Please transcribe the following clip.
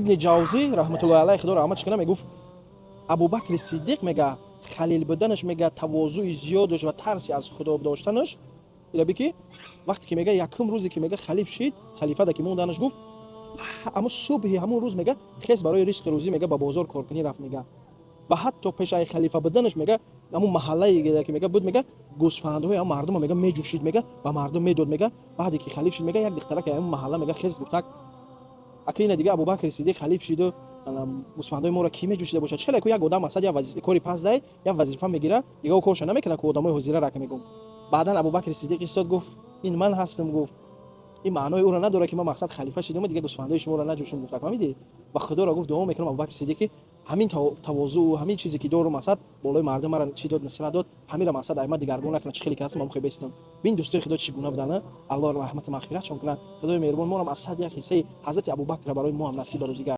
ибни Ҷавзӣ раҳматуллоҳи алайҳи худо раҳматш кунад мегуфт Абубакри Сиддиқ мега халил буданаш мега тавозуи зиёд дошт ва тарси аз худо доштанаш ира бики вақте ки мега якум рӯзе ки мега халиф шид халифада ки монданаш гуфт аму субҳи ҳамун рӯз мега хез барои ризқи рӯзӣ мега ба бозор коркунӣ рафт мега ва ҳатто пешаи халифа буданаш мега аму маҳаллае ки мега буд мега гӯсфандҳои ам мардума мега меҷӯшид мега ба мардум медод мега баъде ки халиф шид мега як духтараки аму маҳалла мега хез гуфтак ака ина дига Абубакри Сиддиқ халиф шиду гӯсфандҳои моро ки меҷӯшида бошад чела ку як одам асад як кори пас дай як вазифа мегира дига ӯ корша намекунад ку одамои ҳозира рака мегум баъдан Абубакри Сиддиқ истод гуфт ин ман ҳастам гуфт ин маънои ӯро надорад ки ман мақсад халифа шидам дига гӯсфандҳои шуморо наҷӯшам гуфтак фаҳмидӣ ва худоро гуфт дуо мекунам Абубакри Сиддиқ ки ҳамин тавозуъу ҳамин чизе ки дору масад болои мардум мара чӣ дод насиҳат дод ҳамира масад аймад дигаргон накунад чӣ хеле ки ҳастам мухи бестам бин дӯстои худо чӣ гуна будана Аллоҳ раҳмату мағфиратшон кунад худои меҳрубон моам аз сад як ҳиссаи ҳазрати Абубакр барои мо ҳам насиб барӯзига